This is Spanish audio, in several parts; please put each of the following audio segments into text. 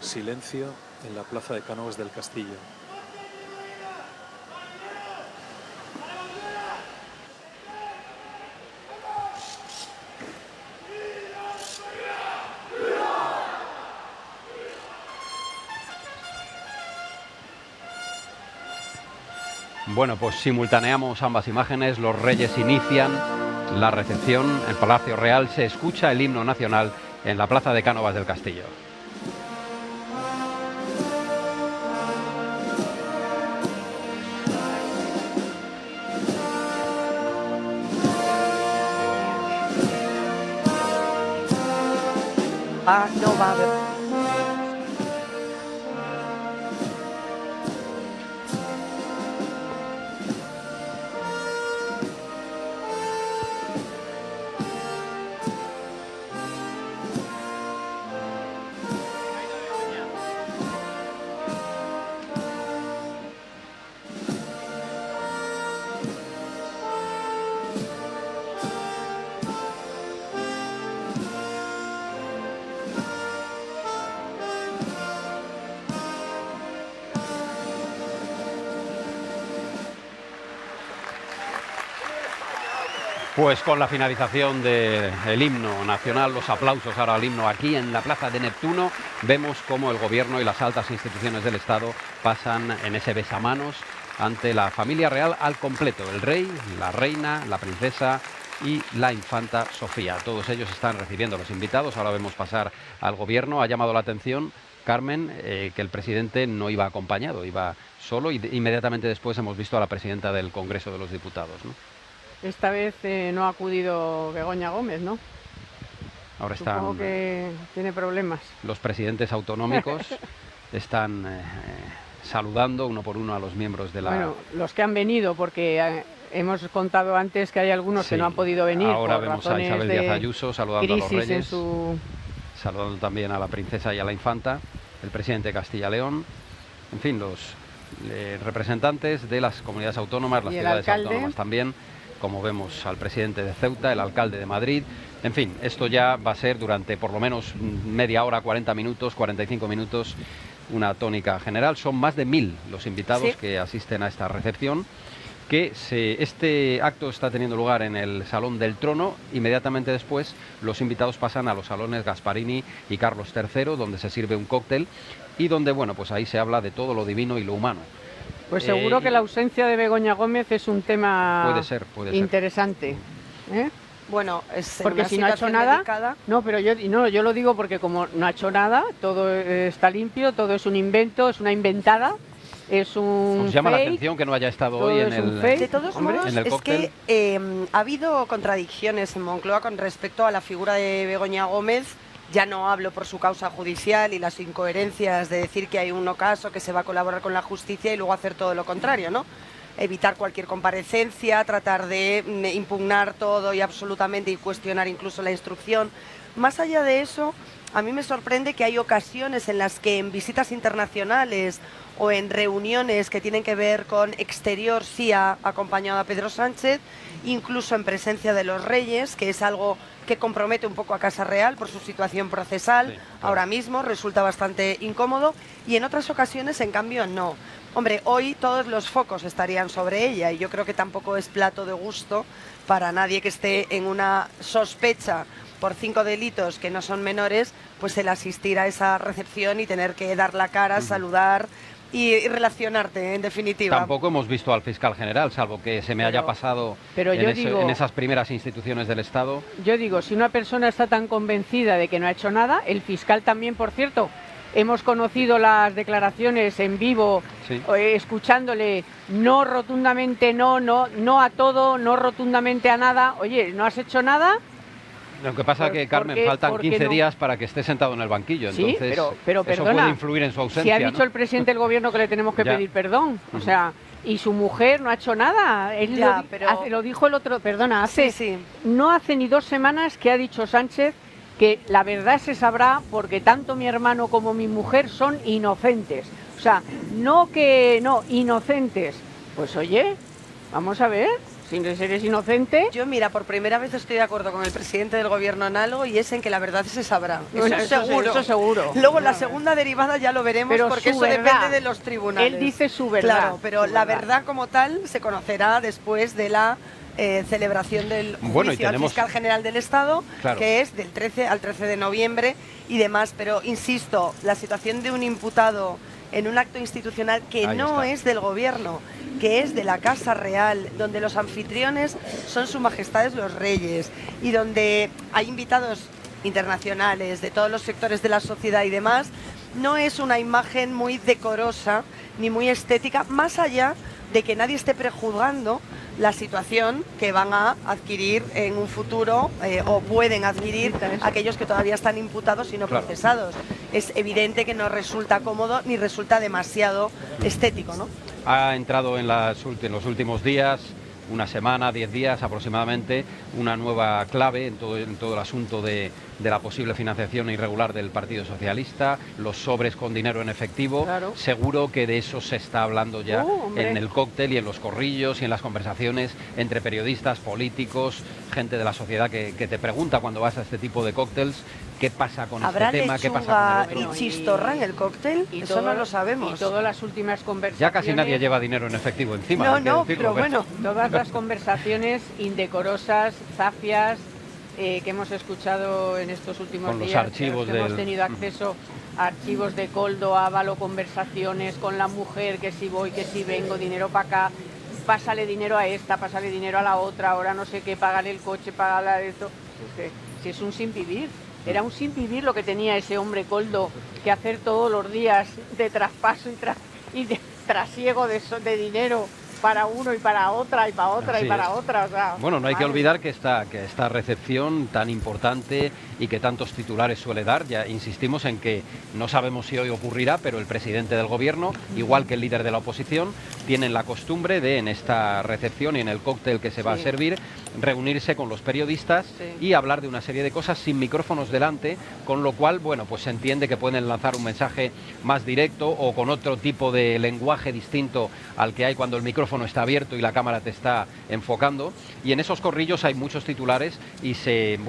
Silencio en la plaza de Cánovas del Castillo. Bueno, pues simultaneamos ambas imágenes. Los reyes inician la recepción en Palacio Real. Se escucha el himno nacional en la plaza de Cánovas del Castillo. No va a haber. Pues con la finalización del himno nacional, los aplausos ahora al himno aquí en la Plaza de Neptuno, vemos cómo el gobierno y las altas instituciones del Estado pasan en ese besamanos ante la familia real al completo, el rey, la reina, la princesa y la infanta Sofía. Todos ellos están recibiendo a los invitados. Ahora vemos pasar al gobierno. Ha llamado la atención, Carmen, que el presidente no iba acompañado, iba solo, y inmediatamente después hemos visto a la presidenta del Congreso de los Diputados, ¿no? Esta vez no ha acudido Begoña Gómez, ¿no? Ahora están, supongo que tiene problemas. Los presidentes autonómicos están saludando uno por uno a los miembros de la... Bueno, los que han venido, porque hemos contado antes que hay algunos que no han podido venir. Ahora por vemos a Isabel Díaz Ayuso saludando a los reyes, saludando también a la princesa y a la infanta, el presidente de Castilla y León, en fin, los representantes de las comunidades autónomas, las ciudades autónomas también, como vemos al presidente de Ceuta, el alcalde de Madrid. En fin, esto ya va a ser durante por lo menos media hora, 40 minutos, 45 minutos, una tónica general. Son más de 1000 los invitados que asisten a esta recepción, este acto está teniendo lugar en el Salón del Trono. Inmediatamente después los invitados pasan a los salones Gasparini y Carlos III, donde se sirve un cóctel y donde, bueno, pues ahí se habla de todo lo divino y lo humano. Pues seguro que la ausencia de Begoña Gómez es un tema interesante. Bueno, porque si no ha hecho nada, no, pero yo lo digo porque como no ha hecho nada, todo está limpio, todo es un invento, es una inventada, es un Nos llama la atención que no haya estado hoy en el De todos modos, en el cóctel. Es que ha habido contradicciones en Moncloa con respecto a la figura de Begoña Gómez. Ya no hablo por su causa judicial y las incoherencias de decir que hay un ocaso que se va a colaborar con la justicia y luego hacer todo lo contrario, ¿no? Evitar cualquier comparecencia, tratar de impugnar todo y absolutamente y cuestionar incluso la instrucción. Más allá de eso, a mí me sorprende que hay ocasiones en las que en visitas internacionales o en reuniones que tienen que ver con exterior sí ha acompañado a Pedro Sánchez, incluso en presencia de los reyes, que es algo que compromete un poco a Casa Real por su situación procesal. Claro. Ahora mismo resulta bastante incómodo y en otras ocasiones, en cambio, no. Hombre, hoy todos los focos estarían sobre ella y yo creo que tampoco es plato de gusto para nadie que esté en una sospecha por 5 delitos que no son menores, pues el asistir a esa recepción y tener que dar la cara, saludar y relacionarte, en definitiva. Tampoco hemos visto al fiscal general, salvo que se me haya pasado en esas primeras instituciones del Estado. Yo digo, si una persona está tan convencida de que no ha hecho nada, el fiscal también, por cierto, hemos conocido las declaraciones en vivo, escuchándole no rotundamente no a todo, no rotundamente a nada. Oye, ¿no has hecho nada? Lo que pasa es que, Carmen, faltan 15 días para que esté sentado en el banquillo, entonces pero eso perdona, puede influir en su ausencia. Si ha dicho el presidente del gobierno que le tenemos que pedir perdón, o sea, y su mujer no ha hecho nada. Él lo dijo el otro, perdona, no hace ni 2 semanas que ha dicho Sánchez que la verdad se sabrá porque tanto mi hermano como mi mujer son inocentes. O sea, inocentes. Pues oye, vamos a ver. Si eres inocente... Yo, mira, por primera vez estoy de acuerdo con el presidente del gobierno en algo, y es en que la verdad se sabrá. Bueno, eso seguro. Luego la segunda derivada ya lo veremos, pero porque eso depende de los tribunales. Él dice su verdad. Claro, pero la verdad como tal se conocerá después de la celebración del juicio al fiscal general del Estado, claro, que es del 13 al 13 de noviembre y demás. Pero insisto, la situación de un imputado en un acto institucional que no es del gobierno, que es de la Casa Real, donde los anfitriones son Su Majestades los Reyes y donde hay invitados internacionales de todos los sectores de la sociedad y demás, no es una imagen muy decorosa ni muy estética, más allá de que nadie esté prejuzgando la situación que van a adquirir en un futuro o pueden adquirir aquellos que todavía están imputados y no procesados. Es evidente que no resulta cómodo ni resulta demasiado estético, ¿no? Ha entrado en los últimos días, una semana, 10 días aproximadamente, una nueva clave en todo el asunto de la posible financiación irregular del Partido Socialista, los sobres con dinero en efectivo. Claro. Seguro que de eso se está hablando ya en el cóctel y en los corrillos y en las conversaciones entre periodistas, políticos, gente de la sociedad que te pregunta cuando vas a este tipo de cócteles qué pasa con este tema, qué pasa con el otro. ¿Y chistorra en el cóctel? Y eso no lo sabemos. Y todas las últimas conversaciones... Ya casi nadie lleva dinero en efectivo encima. No, pero bueno. Todas las conversaciones indecorosas, zafias, que hemos escuchado en estos últimos con días. Los archivos hemos tenido acceso a archivos de Koldo, Ávalo, conversaciones con la mujer, que si voy, que si vengo, dinero para acá, pásale dinero a esta, pásale dinero a la otra, ahora no sé qué, págale el coche, págale esto. Si es un sin vivir. Era un sin vivir lo que tenía ese hombre Koldo que hacer todos los días de traspaso y de trasiego de dinero para uno y para otra y para otra y para otra. O sea, bueno, no hay que olvidar que esta recepción tan importante y que tantos titulares suele dar, ya insistimos en que no sabemos si hoy ocurrirá, pero el presidente del gobierno, igual que el líder de la oposición, tienen la costumbre de, en esta recepción y en el cóctel que se va a servir, reunirse con los periodistas y hablar de una serie de cosas sin micrófonos delante, con lo cual, bueno, pues se entiende que pueden lanzar un mensaje más directo o con otro tipo de lenguaje distinto al que hay cuando el micrófono está abierto y la cámara te está enfocando, y en esos corrillos hay muchos titulares y se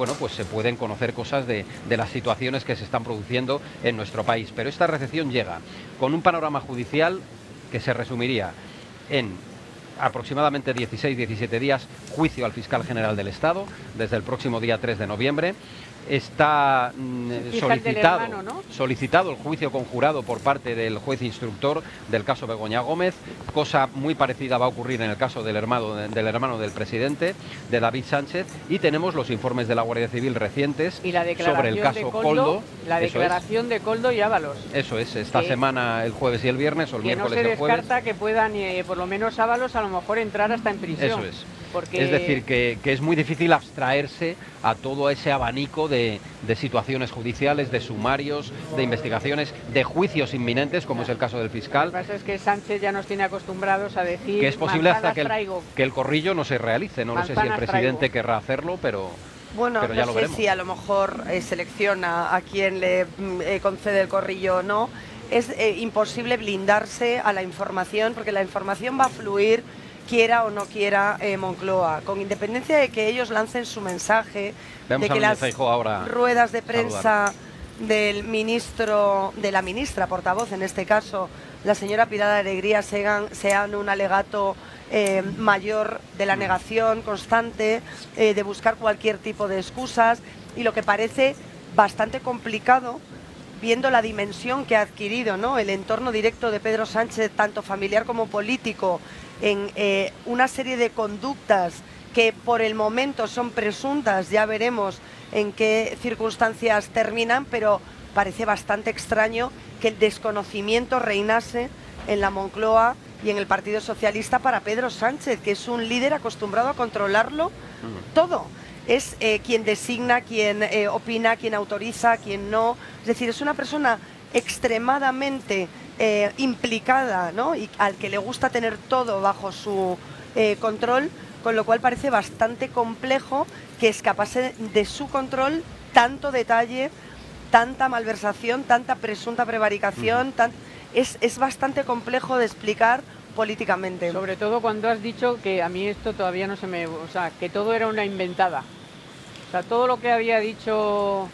pueden conocer cosas de las situaciones que se están produciendo en nuestro país. Pero esta recepción llega con un panorama judicial que se resumiría en aproximadamente 16-17 días, juicio al fiscal general del Estado, desde el próximo día 3 de noviembre. Está solicitado el juicio conjurado por parte del juez instructor del caso Begoña Gómez. Cosa muy parecida va a ocurrir en el caso del hermano del presidente, de David Sánchez, y tenemos los informes de la Guardia Civil recientes sobre el caso Koldo. La declaración de Koldo y Ábalos. Eso es, esta semana, el jueves y el viernes, o el miércoles y el jueves. No se descarta que puedan, por lo menos Ábalos, a lo mejor entrar hasta en prisión. Eso es. Es decir, que es muy difícil abstraerse a todo ese abanico de situaciones judiciales, de sumarios, de investigaciones, de juicios inminentes, como es el caso del fiscal. Lo que pasa es que Sánchez ya nos tiene acostumbrados a decir que es posible hasta que el corrillo no se realice. No sé si el presidente querrá hacerlo, pero... Bueno, pero ya no lo sé si a lo mejor selecciona a quién le concede el corrillo o no. Es imposible blindarse a la información, porque la información va a fluir quiera o no quiera Moncloa, con independencia de que ellos lancen su mensaje, de que las ruedas de prensa del ministro, de la ministra portavoz, en este caso, la señora Pilar Alegría, sean un alegato mayor de la negación constante, de buscar cualquier tipo de excusas, y lo que parece bastante complicado, viendo la dimensión que ha adquirido, ¿no?, el entorno directo de Pedro Sánchez, tanto familiar como político, en una serie de conductas que por el momento son presuntas, ya veremos en qué circunstancias terminan, pero parece bastante extraño que el desconocimiento reinase en la Moncloa y en el Partido Socialista para Pedro Sánchez, que es un líder acostumbrado a controlarlo todo. Es quien designa, quien opina, quien autoriza, quien no. Es decir, es una persona extremadamente implicada, ¿no?, y al que le gusta tener todo bajo su control, con lo cual parece bastante complejo que escapase de su control tanto detalle, tanta malversación, tanta presunta prevaricación. Es bastante complejo de explicar políticamente. Sobre todo cuando has dicho que a mí esto todavía no se me... O sea, que todo era una inventada. O sea, todo lo que había dicho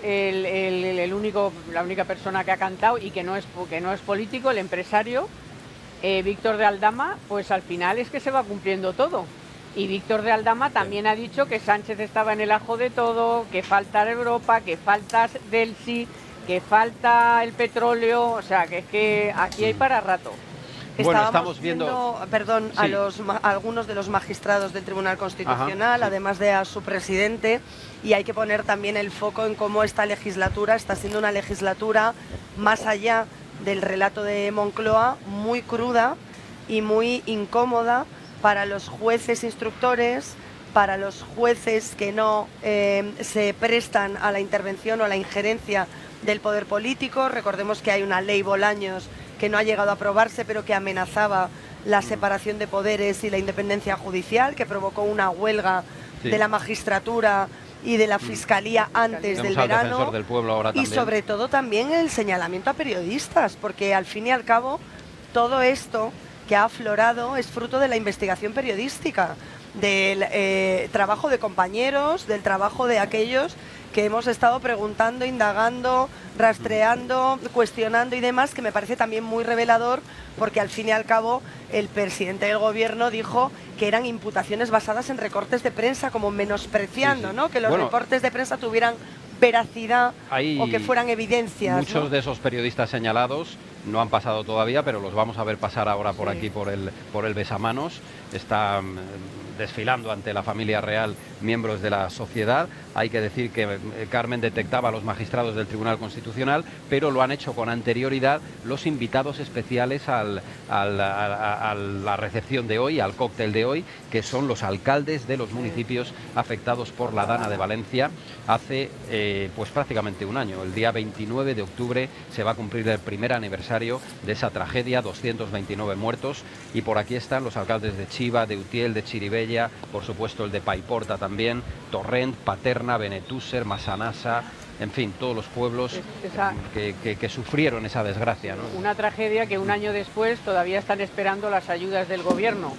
la única persona que ha cantado y que no es político, el empresario, Víctor de Aldama, pues al final es que se va cumpliendo todo. Y Víctor de Aldama también ha dicho que Sánchez estaba en el ajo de todo, que falta Europa, que falta del sí, que falta el petróleo, o sea, que es que aquí hay para rato. Bueno, estamos viendo, perdón, sí, a algunos de los magistrados del Tribunal Constitucional, sí, además de a su presidente, y hay que poner también el foco en cómo esta legislatura está siendo una legislatura más allá del relato de Moncloa, muy cruda y muy incómoda para los jueces instructores, para los jueces que no se prestan a la intervención o a la injerencia del poder político. Recordemos que hay una ley Bolaños que no ha llegado a aprobarse, pero que amenazaba la separación de poderes y la independencia judicial, que provocó una huelga, sí, de la magistratura y de la Fiscalía antes del verano, del pueblo ahora también. Y sobre todo también el señalamiento a periodistas, porque al fin y al cabo todo esto que ha aflorado es fruto de la investigación periodística, del trabajo de compañeros, del trabajo de aquellos que hemos estado preguntando, indagando, rastreando, cuestionando y demás, que me parece también muy revelador, porque al fin y al cabo el presidente del gobierno dijo que eran imputaciones basadas en recortes de prensa, como menospreciando, sí, sí, ¿no?, que los recortes de prensa tuvieran veracidad o que fueran evidencias. Muchos, ¿no?, de esos periodistas señalados no han pasado todavía, pero los vamos a ver pasar ahora por aquí, por el besamanos. Están desfilando ante la familia real miembros de la sociedad. Hay que decir que Carmen detectaba a los magistrados del Tribunal Constitucional, pero lo han hecho con anterioridad los invitados especiales a la recepción de hoy, al cóctel de hoy, que son los alcaldes de los municipios afectados por la Dana de Valencia. Hace pues prácticamente un año, el día 29 de octubre, se va a cumplir el primer aniversario de esa tragedia, 229 muertos, y por aquí están los alcaldes de Chiva, de Utiel, de Chirivella, por supuesto el de Paiporta también, Torrent, Paterna, Benetússer, Massanassa, en fin, todos los pueblos que sufrieron esa desgracia, ¿no? Una tragedia que un año después todavía están esperando las ayudas del gobierno.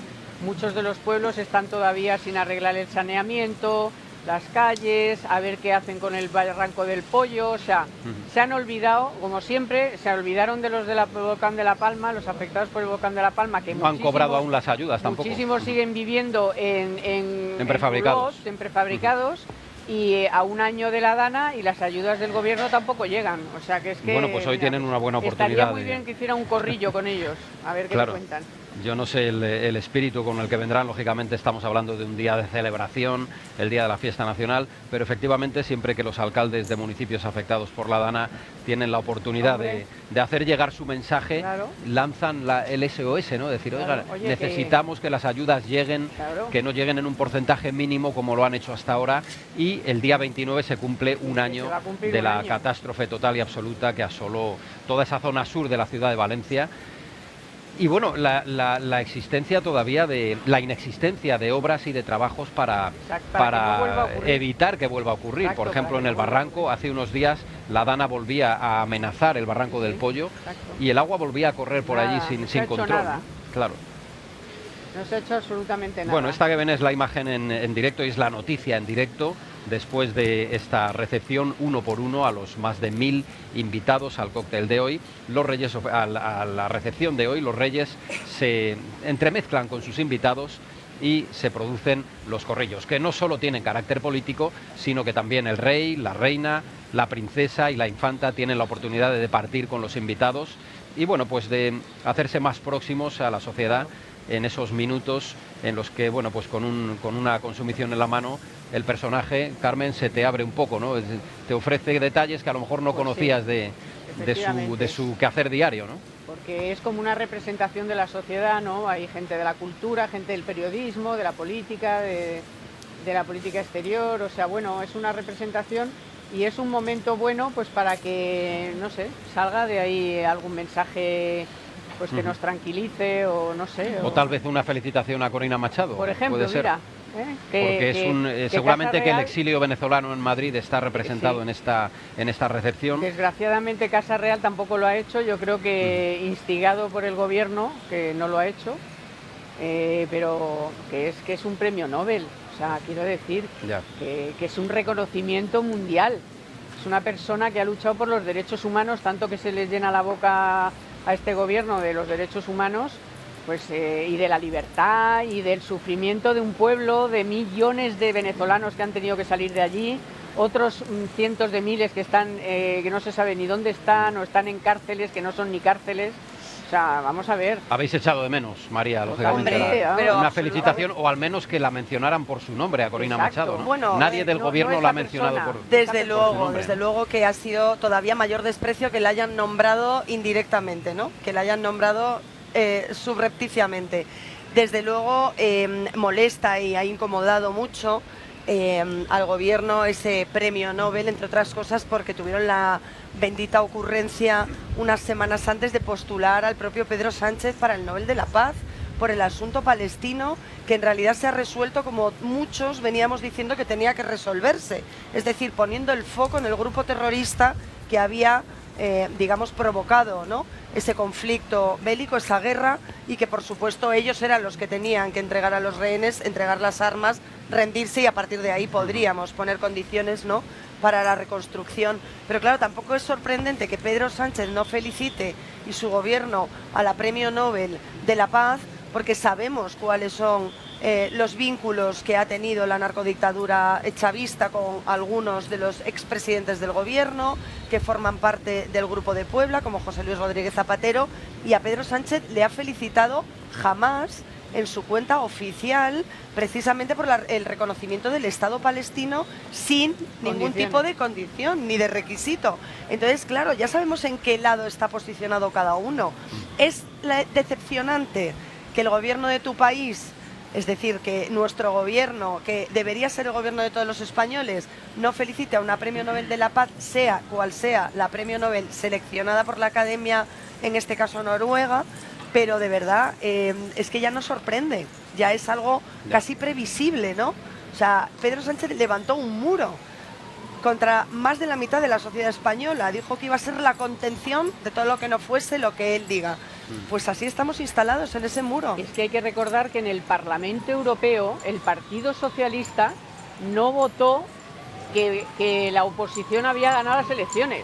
Muchos de los pueblos están todavía sin arreglar el saneamiento, las calles, a ver qué hacen con el barranco del Pollo. O sea, se han olvidado, como siempre, se olvidaron de los del volcán de La Palma, los afectados por el volcán de La Palma, que no han cobrado aún las ayudas tampoco. Muchísimos siguen viviendo en prefabricados. Y a un año de la Dana, y las ayudas del gobierno tampoco llegan. O sea que es que... Bueno, pues hoy tienen una buena oportunidad. Estaría muy bien que hiciera un corrillo con ellos, a ver qué le cuentan. Yo no sé el espíritu con el que vendrán, lógicamente estamos hablando de un día de celebración, el día de la fiesta nacional, pero efectivamente siempre que los alcaldes de municipios afectados por la Dana tienen la oportunidad de hacer llegar su mensaje, lanzan el SOS, ¿no? Decir, oiga, necesitamos que las ayudas lleguen, que no lleguen en un porcentaje mínimo como lo han hecho hasta ahora, y el día 29 se cumple un año de la catástrofe total y absoluta que asoló toda esa zona sur de la ciudad de Valencia. Y bueno, la existencia todavía la inexistencia de obras y de trabajos para evitar que vuelva a ocurrir. Exacto, por ejemplo, en el barranco, hace unos días la Dana volvía a amenazar el barranco del Pollo, y el agua volvía a correr por allí sin control, ¿no? Claro. No se ha hecho absolutamente nada. Bueno, esta que ven es la imagen en directo, y es la noticia en directo después de esta recepción uno por uno a los más de 1000 invitados al cóctel de hoy. Los reyes, a la recepción de hoy, los reyes se entremezclan con sus invitados y se producen los corrillos, que no solo tienen carácter político, sino que también el rey, la reina, la princesa y la infanta tienen la oportunidad de departir con los invitados y, bueno, pues de hacerse más próximos a la sociedad en esos minutos en los que, bueno, pues con una consumición en la mano, el personaje, Carmen, se te abre un poco, ¿no? Te ofrece detalles que a lo mejor no conocías de su quehacer diario, ¿no? Porque es como una representación de la sociedad, ¿no? Hay gente de la cultura, gente del periodismo, de la política, de la política exterior. O sea, bueno, es una representación y es un momento bueno, pues para que, no sé, salga de ahí algún mensaje, pues que nos tranquilice, o no sé. O tal vez una felicitación a Corina Machado. Por ejemplo, puede ser. mira. Porque seguramente que el exilio venezolano en Madrid está representado en esta recepción. Desgraciadamente Casa Real tampoco lo ha hecho, yo creo que instigado por el gobierno, que no lo ha hecho, pero que es un premio Nobel. O sea, quiero decir que es un reconocimiento mundial. Es una persona que ha luchado por los derechos humanos, tanto que se les llena la boca a este gobierno de los derechos humanos, pues y de la libertad y del sufrimiento de un pueblo, de millones de venezolanos que han tenido que salir de allí, otros cientos de miles que están que no se sabe ni dónde están o están en cárceles que no son ni cárceles. O sea, vamos a ver. Habéis echado de menos, María, lógicamente, una felicitación, o al menos que la mencionaran por su nombre a Corina Machado, ¿no? Bueno, nadie del gobierno la ha mencionado por desde su luego que ha sido todavía mayor desprecio que la hayan nombrado indirectamente, ¿no? Que la hayan nombrado subrepticiamente. Desde luego molesta y ha incomodado mucho al gobierno ese premio Nobel, entre otras cosas porque tuvieron la bendita ocurrencia unas semanas antes de postular al propio Pedro Sánchez para el Nobel de la Paz por el asunto palestino, que en realidad se ha resuelto como muchos veníamos diciendo que tenía que resolverse, es decir, poniendo el foco en el grupo terrorista que había digamos provocado, ¿no?, ese conflicto bélico, esa guerra, y que por supuesto ellos eran los que tenían que entregar a los rehenes, entregar las armas, rendirse, y a partir de ahí podríamos poner condiciones, ¿no?, para la reconstrucción. Pero claro, tampoco es sorprendente que Pedro Sánchez no felicite y su gobierno a la Premio Nobel de la Paz, porque sabemos cuáles son los vínculos que ha tenido la narcodictadura chavista con algunos de los expresidentes del gobierno que forman parte del Grupo de Puebla, como José Luis Rodríguez Zapatero, y a Pedro Sánchez le ha felicitado jamás en su cuenta oficial, precisamente por el reconocimiento del Estado palestino sin ningún tipo de condición ni de requisito. Entonces, claro, ya sabemos en qué lado está posicionado cada uno. Es decepcionante que el gobierno de tu país, es decir, que nuestro gobierno, que debería ser el gobierno de todos los españoles, no felicite a una Premio Nobel de la Paz, sea cual sea la Premio Nobel seleccionada por la Academia, en este caso Noruega, pero de verdad es que ya nos sorprende, ya es algo casi previsible, ¿no? O sea, Pedro Sánchez levantó un muro contra más de la mitad de la sociedad española, dijo que iba a ser la contención de todo lo que no fuese lo que él diga. Pues así estamos instalados en ese muro. Es que hay que recordar que en el Parlamento Europeo el Partido Socialista no votó que la oposición había ganado las elecciones.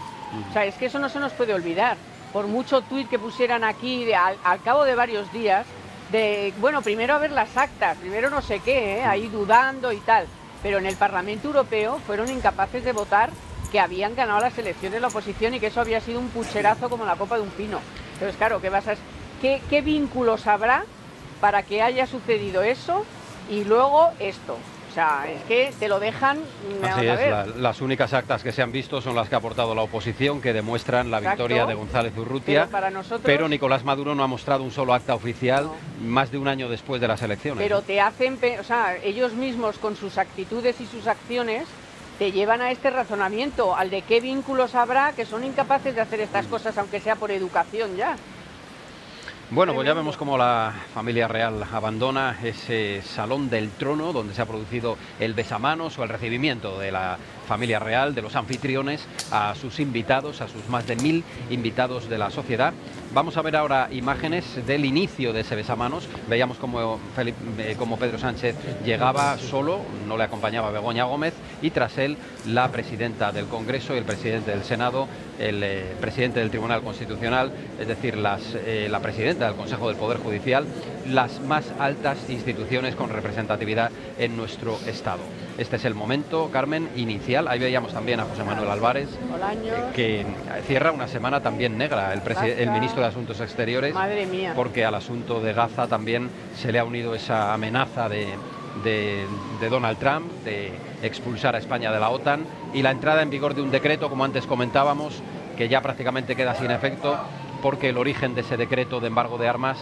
O sea, es que eso no se nos puede olvidar. Por mucho tuit que pusieran aquí al cabo de varios días, de, bueno, primero a ver las actas, primero no sé qué, ahí dudando y tal. Pero en el Parlamento Europeo fueron incapaces de votar que habían ganado las elecciones la oposición y que eso había sido un pucherazo como la copa de un pino. Entonces, claro, ¿qué vínculos habrá para que haya sucedido eso y luego esto? O sea, es que te lo dejan... Así es, las únicas actas que se han visto son las que ha aportado la oposición, que demuestran la victoria de González Urrutia, pero Nicolás Maduro no ha mostrado un solo acta oficial más de un año después de las elecciones. Pero te hacen... O sea, ellos mismos con sus actitudes y sus acciones te llevan a este razonamiento, al de qué vínculos habrá que son incapaces de hacer estas cosas, aunque sea por educación ya. Bueno, pues ya vemos cómo la familia real abandona ese salón del trono donde se ha producido el besamanos o el recibimiento de la familia real, de los anfitriones, a sus invitados, a sus más de 1000 invitados de la sociedad. Vamos a ver ahora imágenes del inicio de ese besamanos. Veíamos como Pedro Sánchez llegaba solo, no le acompañaba Begoña Gómez, y tras él la presidenta del Congreso y el presidente del Senado, el presidente del Tribunal Constitucional, es decir, la presidenta del Consejo del Poder Judicial, las más altas instituciones con representatividad en nuestro Estado. Este es el momento, Carmen, inicial. Ahí veíamos también a José Manuel Álvarez, que cierra una semana también negra, el ministro de Asuntos Exteriores, madre mía, porque al asunto de Gaza también se le ha unido esa amenaza de Donald Trump de expulsar a España de la OTAN y la entrada en vigor de un decreto, como antes comentábamos, que ya prácticamente queda sin efecto porque el origen de ese decreto de embargo de armas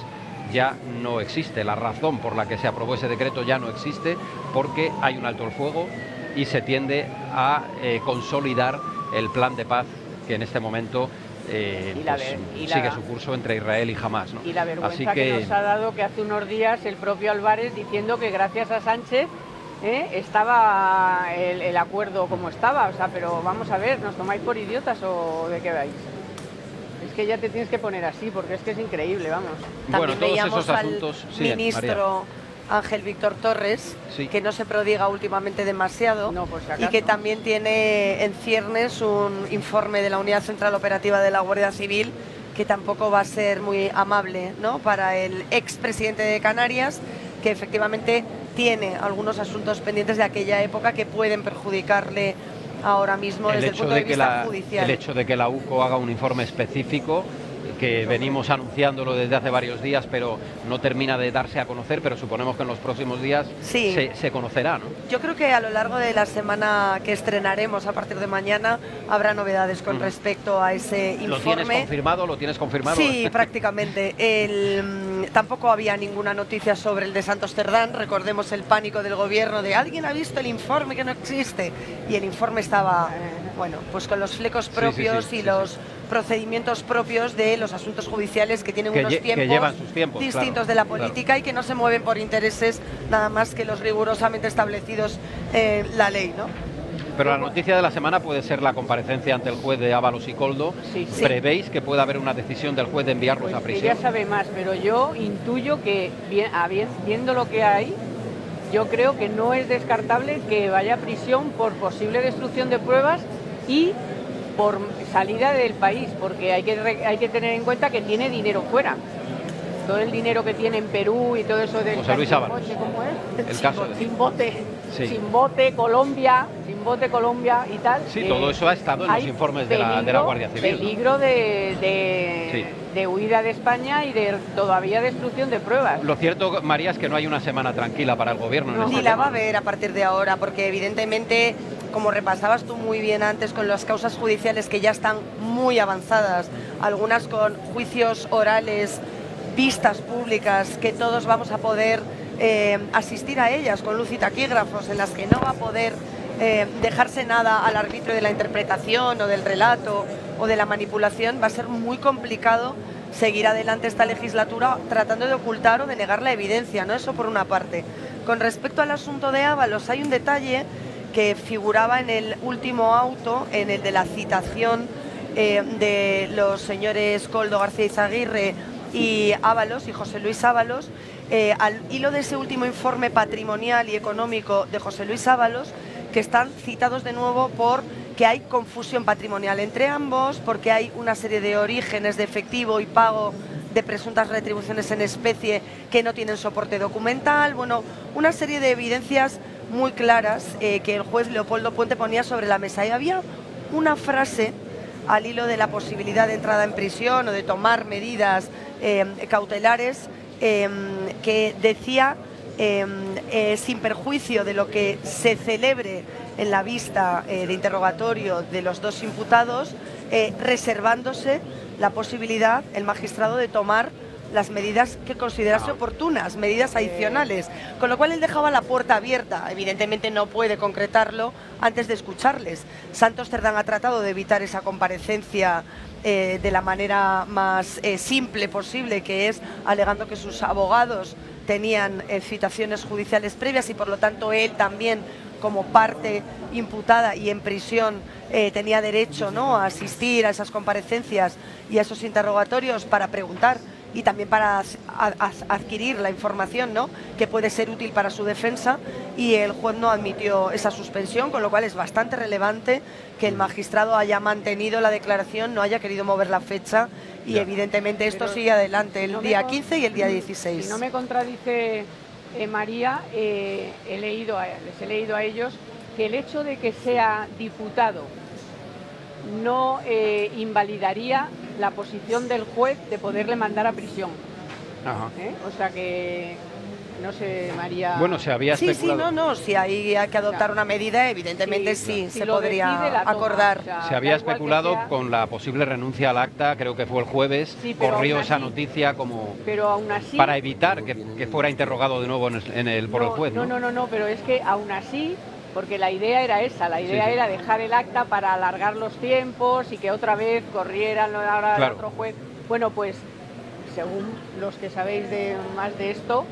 ya no existe. La razón por la que se aprobó ese decreto ya no existe, porque hay un alto el fuego y se tiende a consolidar el plan de paz que en este momento sigue su curso entre Israel y Hamás, ¿no? Y la vergüenza que nos ha dado que hace unos días el propio Álvarez diciendo que gracias a Sánchez estaba el acuerdo como estaba, o sea, pero vamos a ver, ¿nos tomáis por idiotas o de qué vais? Es que ya te tienes que poner así, porque es que es increíble, vamos. También bueno, todos esos asuntos, al ministro Ángel Víctor Torres, que no se prodiga últimamente demasiado, y que también tiene en ciernes un informe de la Unidad Central Operativa de la Guardia Civil, que tampoco va a ser muy amable, ¿no?, para el expresidente de Canarias, que efectivamente tiene algunos asuntos pendientes de aquella época que pueden perjudicarle ahora mismo desde el punto de vista judicial. El hecho de que la UCO haga un informe específico, que venimos anunciándolo desde hace varios días, pero no termina de darse a conocer, pero suponemos que en los próximos días se conocerá, ¿no? Yo creo que a lo largo de la semana que estrenaremos a partir de mañana habrá novedades con respecto a ese informe. ¿Lo tienes confirmado? Sí, prácticamente. Tampoco había ninguna noticia sobre el de Santos Cerdán. Recordemos el pánico del gobierno de ¿alguien ha visto el informe que no existe? Y el informe estaba, bueno, pues con los flecos propios y los procedimientos propios de los asuntos judiciales que tienen unos tiempos distintos de la política y que no se mueven por intereses nada más que los rigurosamente establecidos en la ley, ¿no? Pero la noticia de la semana puede ser la comparecencia ante el juez de Ábalos y Koldo. ¿Prevéis que pueda haber una decisión del juez de enviarlos a prisión? Ella sabe más, pero yo intuyo que viendo lo que hay, yo creo que no es descartable que vaya a prisión por posible destrucción de pruebas y por salida del país, porque hay que tener en cuenta que tiene dinero fuera. Todo el dinero que tiene en Perú y todo eso del José Luis Ábalos. ¿Cómo es? El caso sin bote, Colombia y tal. Sí, todo eso ha estado en los informes de la Guardia Civil. Peligro de huida de España y de todavía destrucción de pruebas. Lo cierto, María, es que no hay una semana tranquila para el gobierno. Ni la va a haber a partir de ahora, porque evidentemente, como repasabas tú muy bien antes, con las causas judiciales que ya están muy avanzadas, algunas con juicios orales, vistas públicas, que todos vamos a poder asistir a ellas con luz y taquígrafos, en las que no va a poder dejarse nada al arbitrio de la interpretación o del relato o de la manipulación. Va a ser muy complicado seguir adelante esta legislatura tratando de ocultar o de negar la evidencia, ¿no? Eso por una parte. Con respecto al asunto de Ábalos, hay un detalle que figuraba en el último auto, en el de la citación de los señores Koldo, García Izaguirre y Ábalos, y José Luis Ábalos, al hilo de ese último informe patrimonial y económico de José Luis Ábalos, que están citados de nuevo porque hay confusión patrimonial entre ambos, porque hay una serie de orígenes de efectivo y pago de presuntas retribuciones en especie que no tienen soporte documental, bueno, una serie de evidencias muy claras que el juez Leopoldo Puente ponía sobre la mesa. Y había una frase al hilo de la posibilidad de entrada en prisión o de tomar medidas cautelares que decía, sin perjuicio de lo que se celebre en la vista de interrogatorio de los dos imputados, reservándose la posibilidad, el magistrado, de tomar las medidas que considerase oportunas, medidas adicionales, con lo cual él dejaba la puerta abierta. Evidentemente no puede concretarlo antes de escucharles. Santos Cerdán ha tratado de evitar esa comparecencia de la manera más simple posible, que es alegando que sus abogados tenían citaciones judiciales previas y por lo tanto él también, como parte imputada y en prisión, tenía derecho, ¿no?, a asistir a esas comparecencias y a esos interrogatorios para preguntar y también para adquirir la información, ¿no?, que puede ser útil para su defensa, y el juez no admitió esa suspensión, con lo cual es bastante relevante que el magistrado haya mantenido la declaración, no haya querido mover la fecha y evidentemente esto sigue adelante el día 15 y el día 16. Si no me contradice María, les he leído a ellos que el hecho de que sea diputado no invalidaría la posición del juez de poderle mandar a prisión. Ajá. O sea que, no sé, María... Bueno, se había especulado... Si hay que adoptar una medida, evidentemente sí se podría acordar. O sea, se había especulado con la posible renuncia al acta, creo que fue el jueves, corrió esa noticia como... Pero aún así... Para evitar que fuera interrogado de nuevo por el juez, ¿no? No, pero es que aún así... Porque la idea era esa, la idea era dejar el acta para alargar los tiempos y que otra vez corrieran ahora el otro juez. Bueno, pues según los que sabéis más de esto,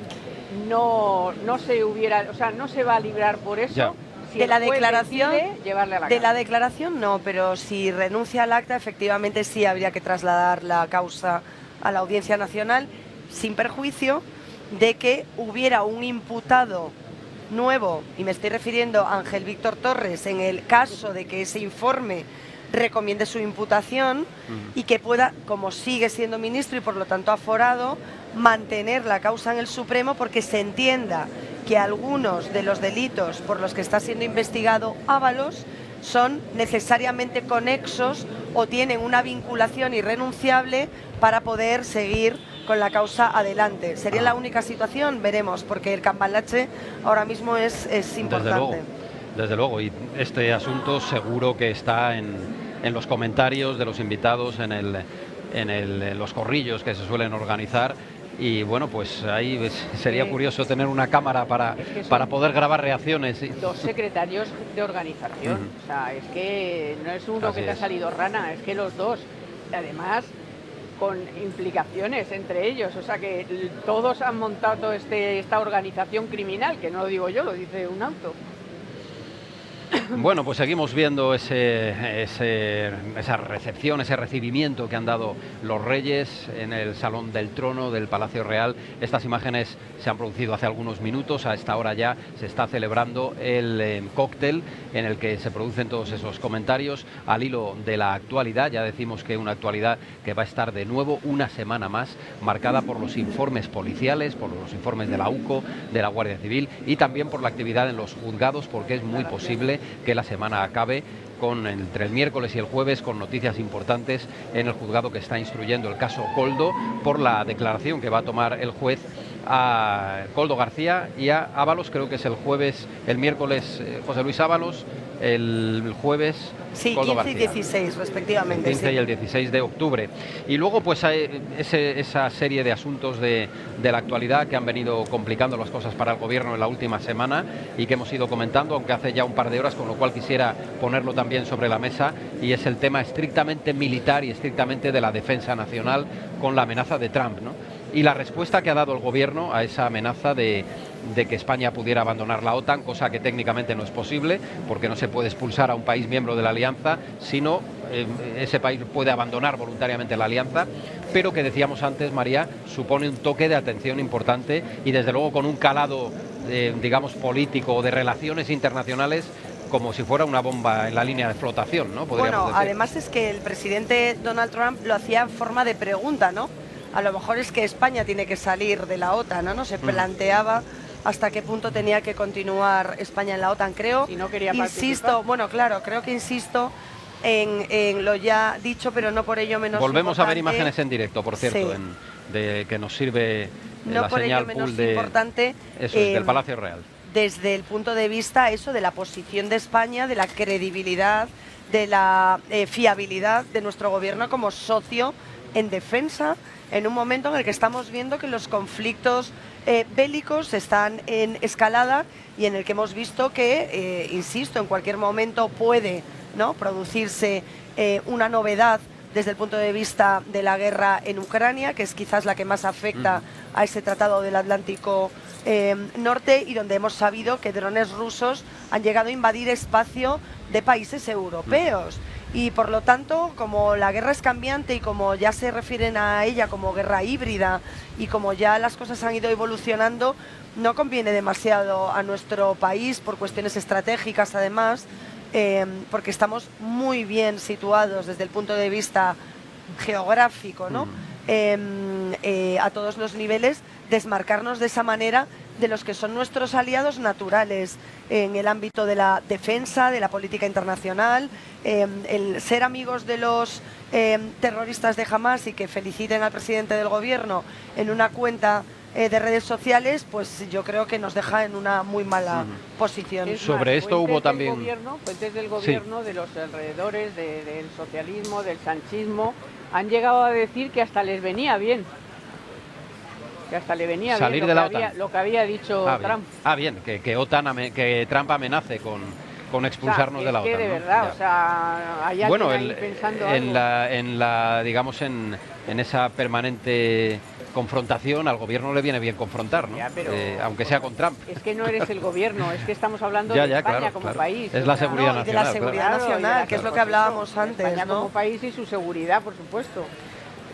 no se hubiera, o sea, no se va a librar por eso. Ya. Si de la declaración, llevarle a la de la declaración no, pero si renuncia al acta, efectivamente sí habría que trasladar la causa a la Audiencia Nacional, sin perjuicio de que hubiera un imputado nuevo, y me estoy refiriendo a Ángel Víctor Torres, en el caso de que ese informe recomiende su imputación y que pueda, como sigue siendo ministro y por lo tanto aforado, mantener la causa en el Supremo, porque se entienda que algunos de los delitos por los que está siendo investigado Ábalos son necesariamente conexos o tienen una vinculación irrenunciable para poder seguir con la causa adelante. Sería la única situación, veremos, porque el cambalache ahora mismo es importante. Desde luego, y este asunto seguro que está en los comentarios de los invitados, en los corrillos que se suelen organizar. Y bueno, pues ahí sería curioso tener una cámara para poder grabar reacciones. Dos secretarios de organización, o sea, es que no es uno que te ha salido rana, es que los dos, además con implicaciones entre ellos, o sea que todos han montado esta organización criminal, que no lo digo yo, lo dice un auto. Bueno, pues seguimos viendo esa recepción, ese recibimiento que han dado los reyes en el Salón del Trono del Palacio Real. Estas imágenes se han producido hace algunos minutos. A esta hora ya se está celebrando el cóctel en el que se producen todos esos comentarios al hilo de la actualidad. Ya decimos que una actualidad que va a estar de nuevo una semana más marcada por los informes policiales, por los informes de la UCO, de la Guardia Civil y también por la actividad en los juzgados, porque es muy posible que la semana acabe entre el miércoles y el jueves con noticias importantes en el juzgado que está instruyendo el caso Koldo, por la declaración que va a tomar el juez a Koldo García y a Ábalos. Creo que es el miércoles José Luis Ábalos, el jueves sí, Koldo 15 García. y 16 respectivamente. El 15 sí. y el 16 de octubre. Y luego pues hay esa serie de asuntos de la actualidad que han venido complicando las cosas para el gobierno en la última semana y que hemos ido comentando, aunque hace ya un par de horas, con lo cual quisiera ponerlo también sobre la mesa, y es el tema estrictamente militar y estrictamente de la defensa nacional con la amenaza de Trump, ¿no? Y la respuesta que ha dado el gobierno a esa amenaza de que España pudiera abandonar la OTAN, cosa que técnicamente no es posible, porque no se puede expulsar a un país miembro de la alianza, sino ese país puede abandonar voluntariamente la alianza, pero que decíamos antes, María, supone un toque de atención importante y desde luego con un calado, digamos, político o de relaciones internacionales, como si fuera una bomba en la línea de flotación, ¿no? Bueno, además es que el presidente Donald Trump lo hacía en forma de pregunta, ¿no? A lo mejor es que España tiene que salir de la OTAN, ¿no? No se planteaba hasta qué punto tenía que continuar España en la OTAN. Creo, si no quería insisto, bueno, claro, creo que insisto en lo ya dicho, pero no por ello menos Volvemos importante. A ver imágenes en directo, por cierto, sí. Que nos sirve no la por señal ello menos pool importante, del Palacio Real. Desde el punto de vista de la posición de España, de la credibilidad, de la fiabilidad de nuestro gobierno como socio en defensa, en un momento en el que estamos viendo que los conflictos bélicos están en escalada y en el que hemos visto que, insisto, en cualquier momento puede, ¿no?, producirse una novedad desde el punto de vista de la guerra en Ucrania, que es quizás la que más afecta a ese tratado del Atlántico Norte, y donde hemos sabido que drones rusos han llegado a invadir espacio de países europeos. Y por lo tanto, como la guerra es cambiante y como ya se refieren a ella como guerra híbrida y como ya las cosas han ido evolucionando, no conviene demasiado a nuestro país por cuestiones estratégicas, además, porque estamos muy bien situados desde el punto de vista geográfico, ¿no? A todos los niveles, desmarcarnos de esa manera de los que son nuestros aliados naturales en el ámbito de la defensa, de la política internacional, el ser amigos de los terroristas de Hamas y que feliciten al presidente del gobierno en una cuenta de redes sociales, pues yo creo que nos deja en una muy mala posición. Sobre esto hubo también fuentes del gobierno, de los alrededores del socialismo, del sanchismo, han llegado a decir que hasta les venía bien. Que hasta le venía salir bien de la OTAN. Lo que había dicho Trump. Bien, que Trump amenace con expulsarnos de la OTAN. De verdad, o sea, hay alguien pensando digamos, en esa permanente confrontación, al gobierno le viene bien confrontar, ¿no? Aunque sea con Trump. Es que no eres el gobierno, es que estamos hablando de España como país. Es la seguridad nacional. De la seguridad nacional, que es lo que hablábamos antes, España como país y su seguridad, por supuesto.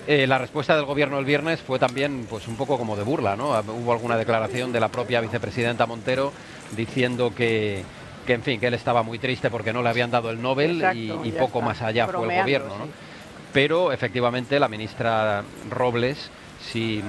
La respuesta del gobierno el viernes fue también pues un poco como de burla, ¿no? Hubo alguna declaración de la propia vicepresidenta Montero diciendo que en fin, que él estaba muy triste porque no le habían dado el Nobel. Exacto, y poco más allá fue el gobierno, ¿no? Sí. Pero efectivamente la ministra Robles sí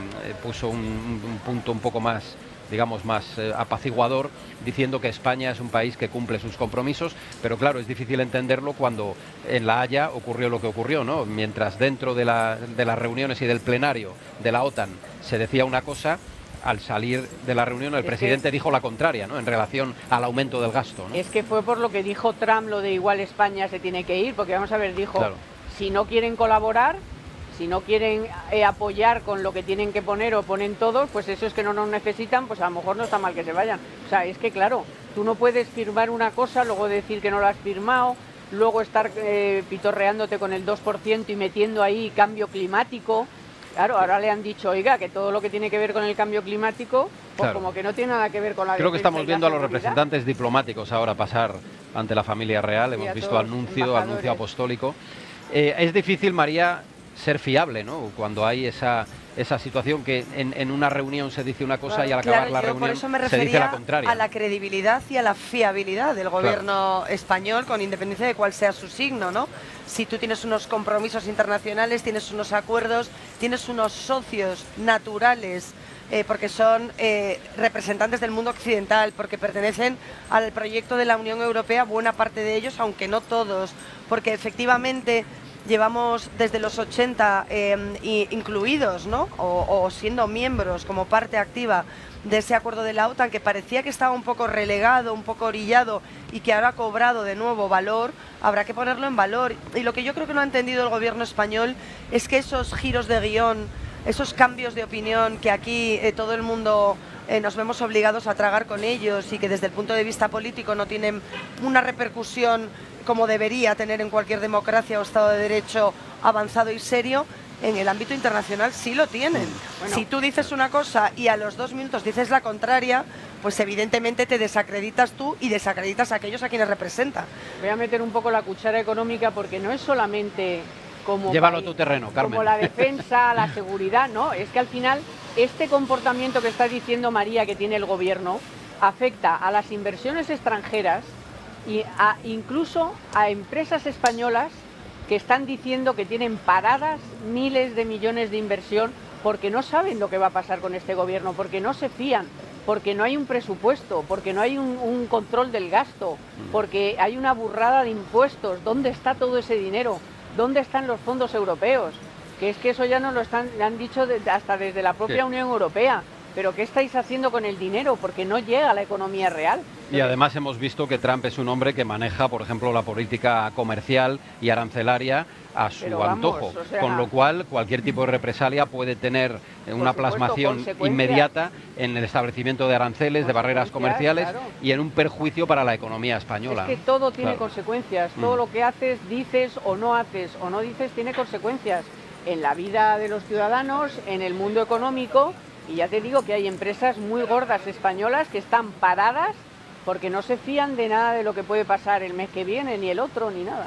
puso un punto un poco más, digamos, más apaciguador, diciendo que España es un país que cumple sus compromisos, pero claro, es difícil entenderlo cuando en La Haya ocurrió lo que ocurrió, ¿no? Mientras dentro de las reuniones y del plenario de la OTAN se decía una cosa, al salir de la reunión el presidente dijo la contraria, ¿no? En relación al aumento del gasto, ¿no? Es que fue por lo que dijo Trump, lo de igual España se tiene que ir, porque vamos a ver, dijo, claro, si no quieren colaborar, si no quieren apoyar con lo que tienen que poner o ponen todos, pues eso es que no nos necesitan, pues a lo mejor no está mal que se vayan. O sea, es que claro, tú no puedes firmar una cosa, luego decir que no lo has firmado, luego estar pitorreándote con el 2% y metiendo ahí cambio climático. Claro, ahora le han dicho, oiga, que todo lo que tiene que ver con el cambio climático, pues claro, como que no tiene nada que ver con la... Creo que estamos viendo a los representantes diplomáticos ahora pasar ante la familia real, hemos visto anuncio apostólico. Es difícil, María, ser fiable, ¿no? Cuando hay esa situación que en una reunión se dice una cosa, claro, y al acabar la reunión se dice la contraria. A la credibilidad y a la fiabilidad del gobierno español, con independencia de cuál sea su signo, ¿no? Si tú tienes unos compromisos internacionales, tienes unos acuerdos, tienes unos socios naturales, porque son representantes del mundo occidental, porque pertenecen al proyecto de la Unión Europea, buena parte de ellos, aunque no todos, porque efectivamente llevamos desde los 80 incluidos, ¿no? O siendo miembros como parte activa de ese acuerdo de la OTAN, que parecía que estaba un poco relegado, un poco orillado y que ahora ha cobrado de nuevo valor. Habrá que ponerlo en valor. Y lo que yo creo que no ha entendido el gobierno español es que esos giros de guión, esos cambios de opinión que aquí todo el mundo nos vemos obligados a tragar con ellos y que desde el punto de vista político no tienen una repercusión como debería tener en cualquier democracia o Estado de Derecho avanzado y serio, en el ámbito internacional sí lo tienen. Bueno, si tú dices una cosa y a los 2 minutos dices la contraria, pues evidentemente te desacreditas tú y desacreditas a aquellos a quienes representa. Voy a meter un poco la cuchara económica porque no es solamente como... Llévalo a tu terreno, Carmen. Como la defensa, la seguridad, ¿no? Es que al final este comportamiento que está diciendo María que tiene el gobierno afecta a las inversiones extranjeras y incluso a empresas españolas que están diciendo que tienen paradas miles de millones de inversión porque no saben lo que va a pasar con este gobierno, porque no se fían, porque no hay un presupuesto, porque no hay un control del gasto, porque hay una burrada de impuestos. ¿Dónde está todo ese dinero? ¿Dónde están los fondos europeos? Que es que eso ya nos lo han dicho hasta desde la propia Unión Europea. ¿Pero qué estáis haciendo con el dinero? Porque no llega a la economía real. Y además hemos visto que Trump es un hombre que maneja, por ejemplo, la política comercial y arancelaria a su antojo, o sea, con lo cual cualquier tipo de represalia puede tener una plasmación inmediata en el establecimiento de aranceles, de barreras comerciales, claro, y en un perjuicio para la economía española. Es que todo tiene consecuencias, todo lo que haces, dices o no dices tiene consecuencias en la vida de los ciudadanos, en el mundo económico. Y ya te digo que hay empresas muy gordas españolas que están paradas porque no se fían de nada de lo que puede pasar el mes que viene, ni el otro, ni nada.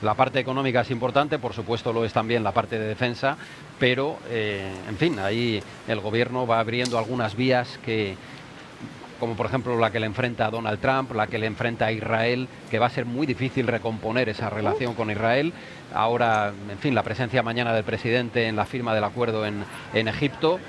La parte económica es importante, por supuesto lo es también la parte de defensa, pero, en fin, ahí el gobierno va abriendo algunas vías que, como por ejemplo la que le enfrenta a Donald Trump, la que le enfrenta a Israel, que va a ser muy difícil recomponer esa relación con Israel. Ahora, en fin, la presencia mañana del presidente en la firma del acuerdo en Egipto.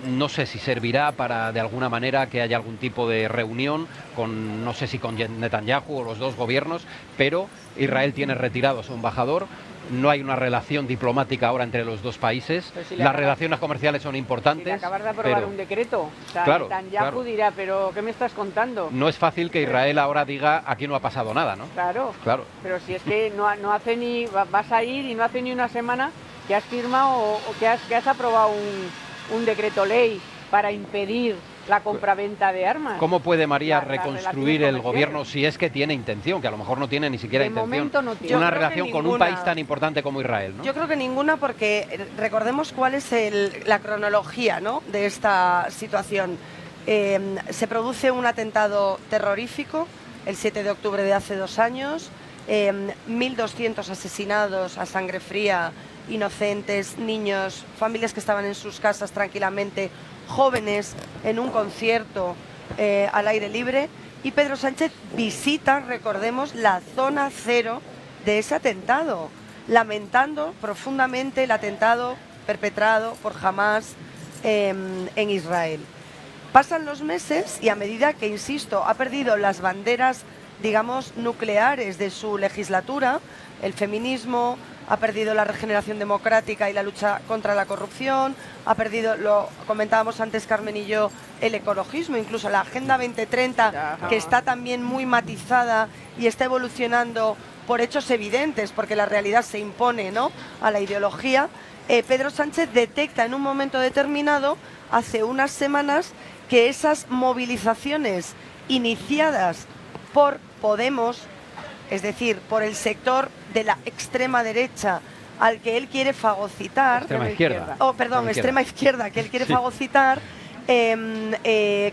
No sé si servirá para, de alguna manera, que haya algún tipo de reunión con, no sé si con Netanyahu o los dos gobiernos, pero Israel tiene retirado a su embajador. No hay una relación diplomática ahora entre los dos países. Si las relaciones comerciales son importantes. Si acabar de aprobar un decreto, o sea, claro, Netanyahu dirá, pero ¿qué me estás contando? No es fácil que Israel ahora diga, aquí no ha pasado nada, ¿no? Claro. Pero si es que no hace ni, vas a ir y no hace ni una semana que has firmado o que has aprobado un decreto ley para impedir la compraventa de armas. ¿Cómo puede María reconstruir el gobierno si es que tiene intención, que a lo mejor no tiene ni siquiera intención? No tiene. Una relación con un país tan importante como Israel, ¿no? Yo creo que ninguna, porque recordemos cuál es la cronología, ¿no?, de esta situación. Se produce un atentado terrorífico el 7 de octubre de hace 2 años, 1.200 asesinados a sangre fría, inocentes, niños, familias que estaban en sus casas tranquilamente, jóvenes en un concierto al aire libre, y Pedro Sánchez visita, recordemos, la zona cero de ese atentado, lamentando profundamente el atentado perpetrado por Hamás en Israel. Pasan los meses y a medida que, insisto, ha perdido las banderas, digamos, nucleares de su legislatura, el feminismo, ha perdido la regeneración democrática y la lucha contra la corrupción, ha perdido, lo comentábamos antes Carmen y yo, el ecologismo, incluso la Agenda 2030, que está también muy matizada y está evolucionando por hechos evidentes, porque la realidad se impone, ¿no?, a la ideología. Pedro Sánchez detecta en un momento determinado, hace unas semanas, que esas movilizaciones iniciadas por Podemos, es decir, por el sector de la extrema derecha al que él quiere fagocitar, extrema izquierda, que él quiere fagocitar,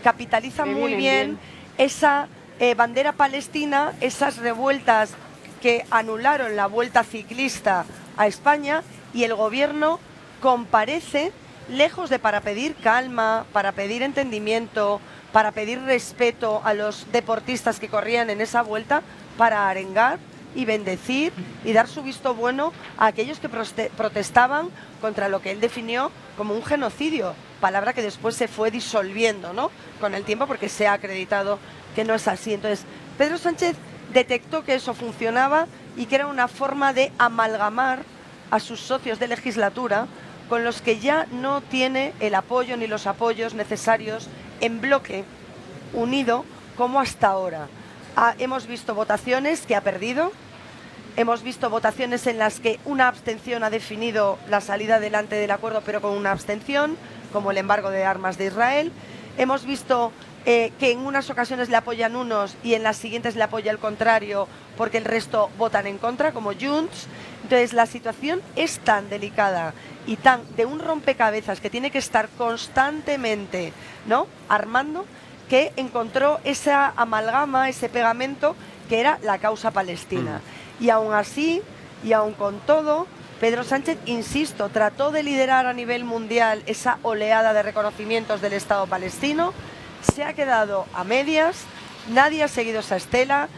capitaliza muy bien esa bandera palestina, esas revueltas que anularon la vuelta ciclista a España, y el gobierno comparece, lejos de para pedir calma, para pedir entendimiento, para pedir respeto a los deportistas que corrían en esa vuelta, para arengar y bendecir y dar su visto bueno a aquellos que protestaban contra lo que él definió como un genocidio, palabra que después se fue disolviendo, ¿no?, con el tiempo, porque se ha acreditado que no es así. Entonces, Pedro Sánchez detectó que eso funcionaba y que era una forma de amalgamar a sus socios de legislatura con los que ya no tiene el apoyo ni los apoyos necesarios en bloque, unido, como hasta ahora. Hemos visto votaciones que ha perdido, hemos visto votaciones en las que una abstención ha definido la salida adelante del acuerdo, pero con una abstención, como el embargo de armas de Israel. Hemos visto que en unas ocasiones le apoyan unos y en las siguientes le apoya el contrario, porque el resto votan en contra, como Junts. Entonces, la situación es tan delicada y tan de un rompecabezas que tiene que estar constantemente, ¿no?, armando, que encontró esa amalgama, ese pegamento que era la causa palestina. Y aún así, y aún con todo, Pedro Sánchez, insisto, trató de liderar a nivel mundial esa oleada de reconocimientos del Estado palestino, se ha quedado a medias, nadie ha seguido esa estela.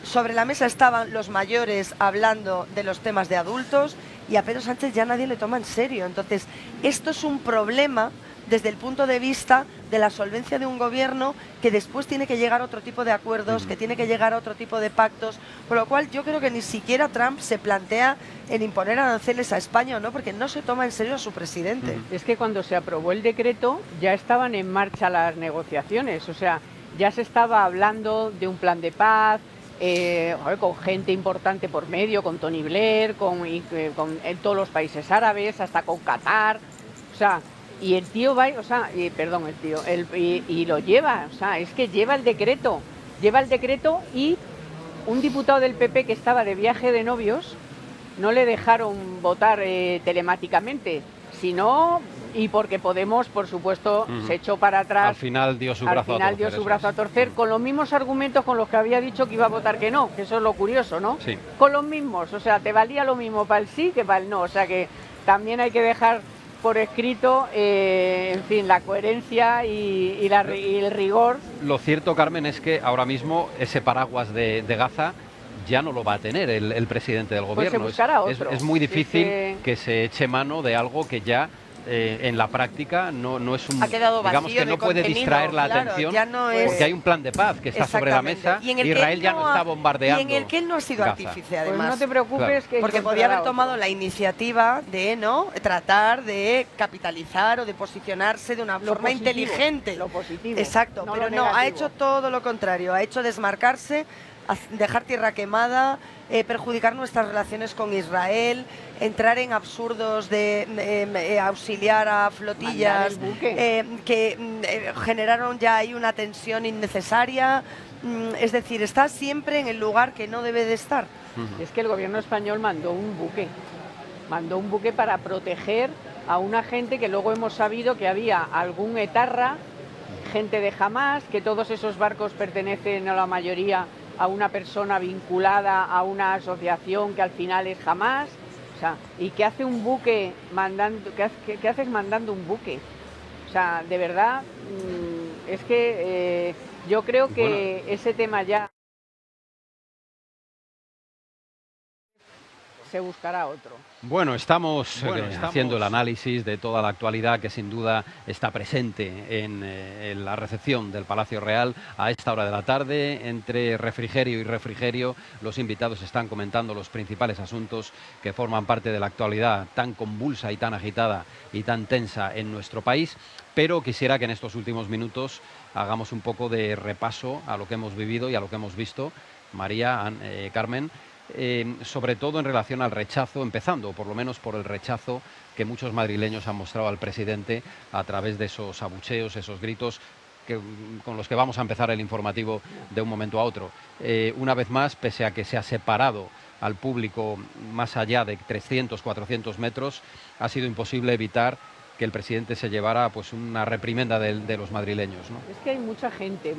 Sobre la mesa estaban los mayores hablando de los temas de adultos y a Pedro Sánchez ya nadie le toma en serio. Entonces, esto es un problema desde el punto de vista de la solvencia de un gobierno que después tiene que llegar a otro tipo de acuerdos, que tiene que llegar a otro tipo de pactos, por lo cual yo creo que ni siquiera Trump se plantea en imponer aranceles a España o no, porque no se toma en serio a su presidente. Es que cuando se aprobó el decreto ya estaban en marcha las negociaciones, o sea, ya se estaba hablando de un plan de paz, con gente importante por medio, con Tony Blair, con en todos los países árabes, hasta con Qatar, o sea, y el tío va, o sea, y lo lleva, o sea, es que lleva el decreto y un diputado del PP que estaba de viaje de novios no le dejaron votar telemáticamente, sino, y porque Podemos, por supuesto, se echó para atrás. Al final dio su brazo a torcer, con los mismos argumentos con los que había dicho que iba a votar que no, que eso es lo curioso, ¿no? Sí. Con los mismos, o sea, te valía lo mismo para el sí que para el no, o sea que también hay que dejar por escrito, en fin, la coherencia y el rigor. Lo cierto, Carmen, es que ahora mismo ese paraguas de Gaza ya no lo va a tener el presidente del gobierno. Pues se buscará otro. Es muy difícil que se eche mano de algo que ya en la práctica no es un... Ha quedado vacío, digamos que no puede distraer la atención, porque hay un plan de paz que está sobre la mesa y Israel ya no está bombardeando. Y en el que él no ha sido artífice, además. Pues no te preocupes, claro, porque podía haber tomado la iniciativa de tratar de capitalizar o de posicionarse de una forma inteligente. Lo positivo. Exacto, pero no, ha hecho todo lo contrario, ha hecho desmarcarse, dejar tierra quemada, perjudicar nuestras relaciones con Israel, entrar en absurdos de auxiliar a flotillas que generaron ya ahí una tensión innecesaria. Es decir, está siempre en el lugar que no debe de estar. Es que el gobierno español mandó un buque para proteger a una gente que luego hemos sabido que había algún etarra, gente de Hamás, que todos esos barcos pertenecen a la mayoría a una persona vinculada a una asociación que al final es Hamás. O sea, ¿y qué hace un buque mandando? ¿Qué haces mandando un buque? O sea, de verdad, es que yo creo que ese tema ya se buscará otro. Bueno, estamos haciendo el análisis de toda la actualidad que sin duda está presente en la recepción del Palacio Real a esta hora de la tarde. Entre refrigerio y refrigerio, los invitados están comentando los principales asuntos que forman parte de la actualidad tan convulsa y tan agitada y tan tensa en nuestro país. Pero quisiera que en estos últimos minutos hagamos un poco de repaso a lo que hemos vivido y a lo que hemos visto, María, Carmen, sobre todo en relación al rechazo, empezando por lo menos por el rechazo que muchos madrileños han mostrado al presidente a través de esos abucheos, esos gritos con los que vamos a empezar el informativo de un momento a otro. Una vez más, pese a que se ha separado al público más allá de 300, 400 metros, ha sido imposible evitar que el presidente se llevara pues una reprimenda de los madrileños, ¿no? Es que hay mucha gente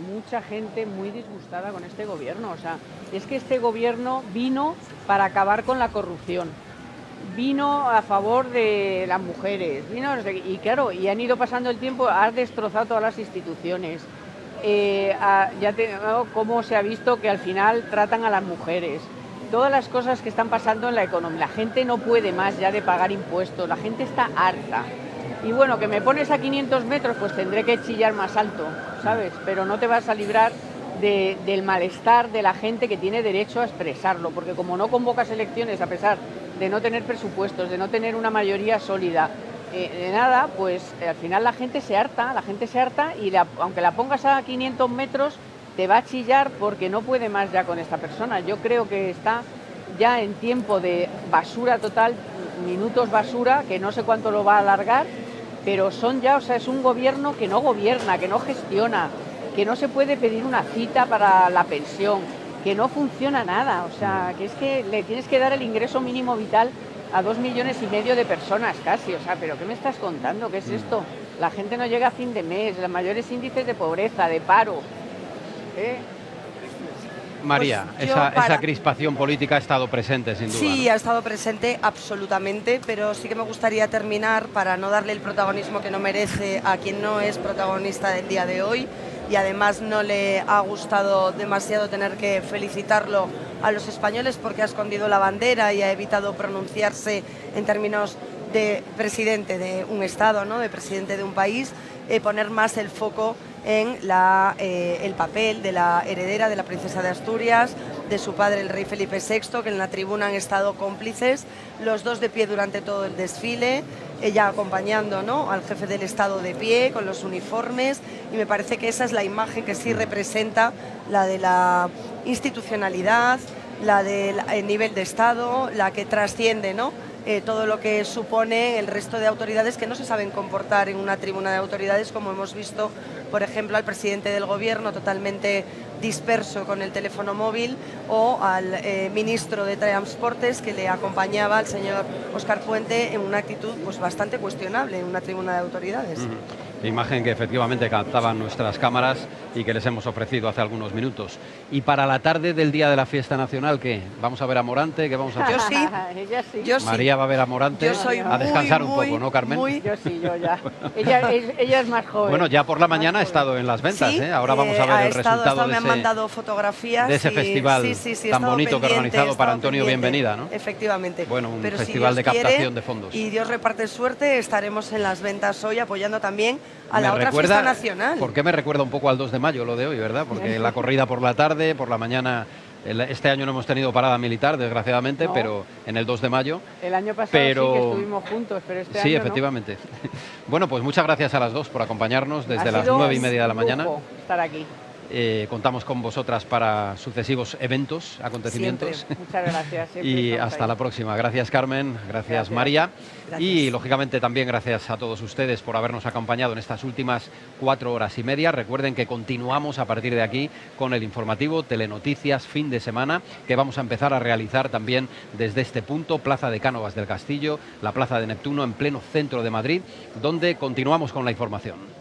muy disgustada con este gobierno. O sea, es que este gobierno vino para acabar con la corrupción, vino a favor de las mujeres, y claro, y han ido pasando el tiempo, ha destrozado todas las instituciones. Cómo se ha visto que al final tratan a las mujeres. Todas las cosas que están pasando en la economía. La gente no puede más ya de pagar impuestos, la gente está harta. Y bueno, que me pones a 500 metros, pues tendré que chillar más alto, ¿sabes? Pero no te vas a librar del malestar de la gente que tiene derecho a expresarlo, porque como no convocas elecciones, a pesar de no tener presupuestos, de no tener una mayoría sólida, de nada, pues al final la gente se harta y aunque la pongas a 500 metros, te va a chillar porque no puede más ya con esta persona. Yo creo que está ya en tiempo de basura total, minutos basura, que no sé cuánto lo va a alargar, pero son ya, o sea, es un gobierno que no gobierna, que no gestiona, que no se puede pedir una cita para la pensión, que no funciona nada, o sea, que es que le tienes que dar el ingreso mínimo vital a 2,5 millones de personas casi, o sea, pero ¿qué me estás contando? ¿Qué es esto? La gente no llega a fin de mes, los mayores índices de pobreza, de paro. María, pues esa crispación política ha estado presente, sin duda. Sí, ¿no? ha estado presente absolutamente, pero sí que me gustaría terminar, para no darle el protagonismo que no merece a quien no es protagonista del día de hoy, y además no le ha gustado demasiado tener que felicitarlo a los españoles porque ha escondido la bandera y ha evitado pronunciarse en términos de presidente de un Estado, ¿no? De presidente de un país, poner más el foco en el papel de la heredera de la princesa de Asturias, de su padre el rey Felipe VI, que en la tribuna han estado cómplices, los dos de pie durante todo el desfile, ella acompañando, ¿no?, al jefe del Estado de pie con los uniformes, y me parece que esa es la imagen que sí representa la de la institucionalidad, la del nivel de Estado, la que trasciende, ¿no?, todo lo que supone el resto de autoridades que no se saben comportar en una tribuna de autoridades, como hemos visto, por ejemplo, al presidente del gobierno totalmente disperso con el teléfono móvil, o al ministro de Transportes que le acompañaba, al señor Óscar Puente, en una actitud pues bastante cuestionable en una tribuna de autoridades. Imagen que efectivamente captaban nuestras cámaras y que les hemos ofrecido hace algunos minutos. Y para la tarde del día de la fiesta nacional, ¿qué? ¿Vamos a ver a Morante? ¿Qué vamos a hacer? Yo sí. Ella sí. Yo María va a ver a Morante, a descansar un poco, ¿no, Carmen? Yo sí, yo ya. Ella es más joven. Bueno, ya por la mañana ha estado en las ventas, sí, Ahora vamos a ver el resultado me han mandado fotografías de ese festival tan bonito que ha organizado para Antonio Bienvenida, ¿no? Efectivamente. Bueno, un pero festival de captación de fondos. Y Dios reparte suerte, estaremos en las ventas hoy apoyando también a la otra fiesta nacional. ¿Por qué me recuerda un poco al 2 de mayo lo de hoy, verdad? Porque la corrida por la tarde, por la mañana. Este año no hemos tenido parada militar, desgraciadamente, no. Pero en el 2 de mayo. El año pasado sí que estuvimos juntos, pero este año sí, efectivamente. No. Bueno, pues muchas gracias a las dos por acompañarnos desde las 9:30 de la mañana. Estar aquí. Contamos con vosotras para sucesivos eventos, acontecimientos. Siempre. Muchas gracias. Y hasta la próxima. Gracias, Carmen. Gracias. María. Gracias. Y, lógicamente, también gracias a todos ustedes por habernos acompañado en estas últimas 4 horas y media. Recuerden que continuamos a partir de aquí con el informativo Telenoticias fin de semana, que vamos a empezar a realizar también desde este punto, Plaza de Cánovas del Castillo, la Plaza de Neptuno, en pleno centro de Madrid, donde continuamos con la información.